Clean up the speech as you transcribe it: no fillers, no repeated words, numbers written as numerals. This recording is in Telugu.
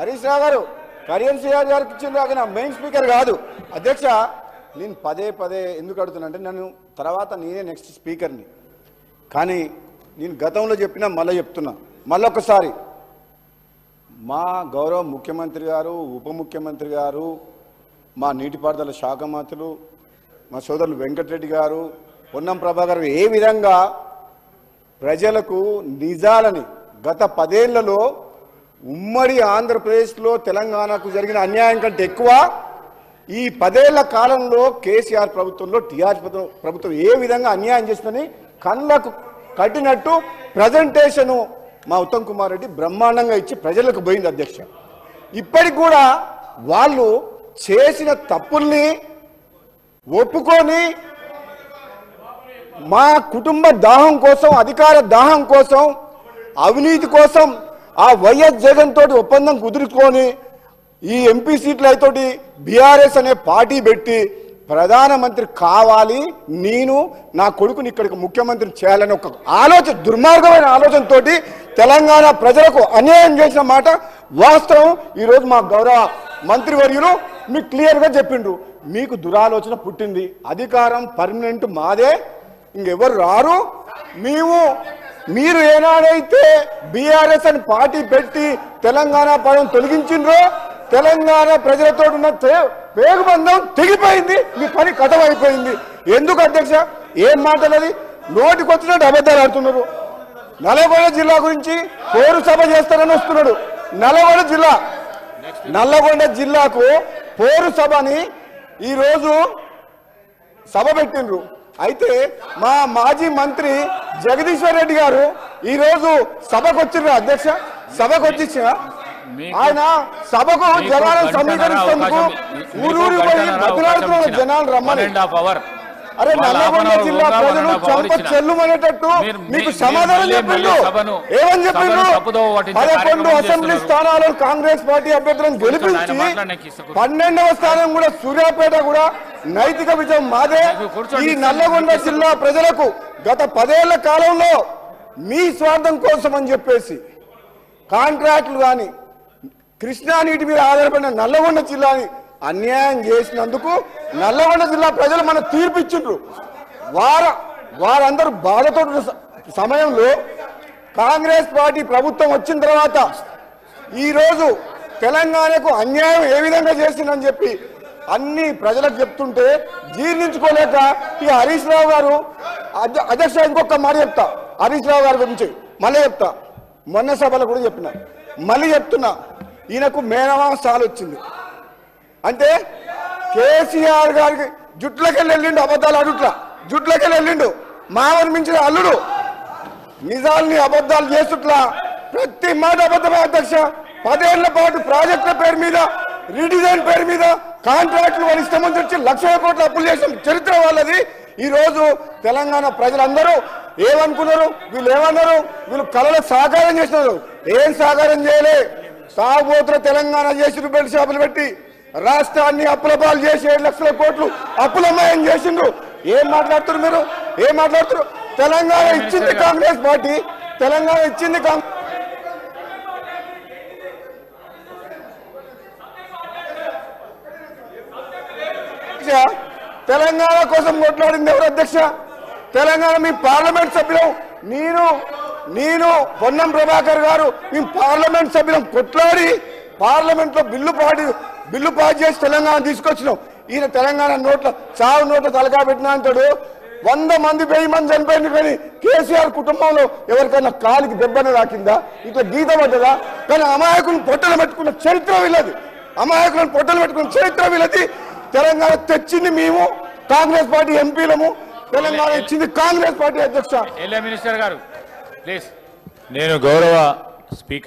హరీష్ రావు గారు కరియన్ సిఆర్ గారికి ఇచ్చిన దాకా మెయిన్ స్పీకర్ కాదు అధ్యక్ష. నేను పదే పదే ఎందుకు అడుగుతున్నా నన్ను తర్వాత నేనే నెక్స్ట్ స్పీకర్ని. కానీ నేను గతంలో చెప్పినా మళ్ళీ చెప్తున్నా, మళ్ళొకసారి మా గౌరవ ముఖ్యమంత్రి గారు, ఉప ముఖ్యమంత్రి గారు, మా నీటిపారుదల శాఖ మంత్రులు, మా సోదరులు వెంకటరెడ్డి గారు, పొన్నం ప్రభాకర్ ఏ విధంగా ప్రజలకు నిజాలని గత 10 ఏళ్లలో ఉమ్మడి ఆంధ్రప్రదేశ్లో తెలంగాణకు జరిగిన అన్యాయం కంటే ఎక్కువ ఈ 10 ఏళ్ల కాలంలో కేసీఆర్ ప్రభుత్వంలో టీఆర్ఎస్ ప్రభుత్వం ఏ విధంగా అన్యాయం చేస్తుందని కళ్ళకు కట్టినట్టు ప్రజెంటేషను మా ఉత్తమ్ కుమార్ రెడ్డి బ్రహ్మాండంగా ఇచ్చి ప్రజలకు పోయింది అధ్యక్ష. ఇప్పటికి కూడా వాళ్ళు చేసిన తప్పుల్ని ఒప్పుకొని మా కుటుంబ దాహం కోసం, అధికార దాహం కోసం, అవినీతి కోసం ఆ వైఎస్ జగన్ తోటి ఒప్పందం కుదుర్చుకొని ఈ ఎంపీ సీట్లు అయితోటి బీఆర్ఎస్ అనే పార్టీ పెట్టి ప్రధానమంత్రి కావాలి, నేను నా కొడుకుని ఇక్కడికి ముఖ్యమంత్రిని చేయాలని ఒక ఆలోచన, దుర్మార్గమైన ఆలోచనతో తెలంగాణ ప్రజలకు అన్యాయం చేసిన మాట వాస్తవం. ఈరోజు మా గౌరవ మంత్రివర్యులు మీకు క్లియర్గా చెప్పిండ్రు, మీకు దురాలోచన పుట్టింది, అధికారం పర్మనెంట్ మాదే, ఇంకెవరు రారు. మీరు ఏనాడైతే బీఆర్ఎస్ అని పార్టీ పెట్టి తెలంగాణ పదం తొలగించిండ్రో తెలంగాణ ప్రజలతో ఉన్న పేగుబంధం తెగిపోయింది, మీ పని కథమైపోయింది. ఎందుకు అధ్యక్ష ఏం మాటలది? నోటికొచ్చినట్టు అబద్ధాలు ఆడుతున్నారు. నల్లగొండ జిల్లా గురించి పోరు సభ చేస్తారని వస్తున్నాడు. నల్లగొండ జిల్లాకు పోరు సభని ఈరోజు సభ పెట్టిండ్రు. అయితే మా మాజీ మంత్రి జగదీశ్వర్ రెడ్డి గారు ఈరోజు సభకు వచ్చిర్రు అధ్యక్ష. సభకు వచ్చిన ఆయన సభకు జనాలను సమీకరిస్తేందుకు ఊరూరి పోయి బతిలాడుతున్న జనాలు రమ్మని. అరే నల్లగొండ జిల్లా ప్రజలు చంప చెల్లుమనేటట్టు మీకు సమాధానం చెప్పిండు. ఏమని చెప్పిండు? 11 అసెంబ్లీ స్థానాలను కాంగ్రెస్ పార్టీ అభ్యర్థులను గెలిపించి 12వ స్థానం కూడా సూర్యాపేట కూడా నైతిక విజయం మాదే. ఈ నల్లగొండ జిల్లా ప్రజలకు గత 10 ఏళ్ల కాలంలో మీ స్వార్థం కోసం అని చెప్పేసి కాంట్రాక్టులు కానీ కృష్ణా నీటి మీద ఆధారపడిన నల్లగొండ జిల్లాని అన్యాయం చేసినందుకు నల్లగొండ జిల్లా ప్రజలు మన తీర్పు ఇచ్చిండ్రు. వారందరూ బాధతో సమయంలో కాంగ్రెస్ పార్టీ ప్రభుత్వం వచ్చిన తర్వాత ఈరోజు తెలంగాణకు అన్యాయం ఏ విధంగా చేసిందని చెప్పి అన్ని ప్రజలకు చెప్తుంటే జీర్ణించుకోలేక ఈ హరీష్ రావు గారు అధ్యక్ష ఇంకొక మాట చెప్తా హరీష్ రావు గారి గురించి మళ్ళీ చెప్తా. మొన్న సభలో కూడా చెప్పిన, మళ్ళీ చెప్తున్నా, ఈయనకు మేనమామ సాలు వచ్చింది అంటే కేసీఆర్ గారికి జుట్లకెళ్ళి వెళ్ళిండు, అబద్ధాలు అడుట్లా జుట్లకెళ్ళి వెళ్ళిండు, మామని మించిన అల్లుడు నిజాల్ని అబద్ధాలు చేస్తుట్లా ప్రతి మాట అబద్ధమే అధ్యక్ష. 10 ఏళ్ల పాటు ప్రాజెక్టుల పేరు మీద, రీడిజైన్ పేరు మీద కాంట్రాక్టులు వాళ్ళు ఇష్టమని వచ్చి లక్షల కోట్ల అప్పులు చేసిన చరిత్ర వాళ్ళది. ఈరోజు తెలంగాణ ప్రజలందరూ ఏమనుకున్నారు? వీళ్ళు ఏమన్నారు? వీళ్ళు కళలకు సాకారం చేసినారు. ఏం సాకారం చేయలే? తాగుబోతుల తెలంగాణ చేసి బెల్ట్ షాపులు పెట్టి రాష్ట్రాన్ని అప్పుల పాలు చేసి 7 లక్షల కోట్లు అప్పులమయం చేసిండ్రు. ఏం మాట్లాడుతున్నారు మీరు? ఏం మాట్లాడుతున్నారు? తెలంగాణ ఇచ్చింది కాంగ్రెస్ పార్టీ, తెలంగాణ ఇచ్చింది తెలంగాణ కోసం కొట్లాడింది ఎవరు అధ్యక్ష? తెలంగాణ మీ పార్లమెంట్ సభ్యులు, నేను పొన్నం ప్రభాకర్ గారు మేము పార్లమెంట్ సభ్యులం కొట్లాడి పార్లమెంట్ లో బిల్లు పాస్ చేసి తెలంగాణ తీసుకొచ్చినాం. ఈయన తెలంగాణ చావు నోట్ల తలకా పెట్టినా అంటాడు. 100 మంది 1000 మంది చనిపోయింది, కానీ కేసీఆర్ కుటుంబంలో ఎవరికైనా కాలికి దెబ్బన రాకిందా? ఇట్లా గీత పడ్డదా? కానీ అమాయకులను పొట్టలు పెట్టుకున్న చరిత్ర వీళ్ళది. తెలంగాణ తెచ్చింది మేము, కాంగ్రెస్ పార్టీ ఎంపీలము, తెలంగాణ ఇచ్చింది కాంగ్రెస్ పార్టీ అధ్యక్ష. మినిస్టర్ గారు ప్లీజ్. నేను గౌరవ స్పీకర్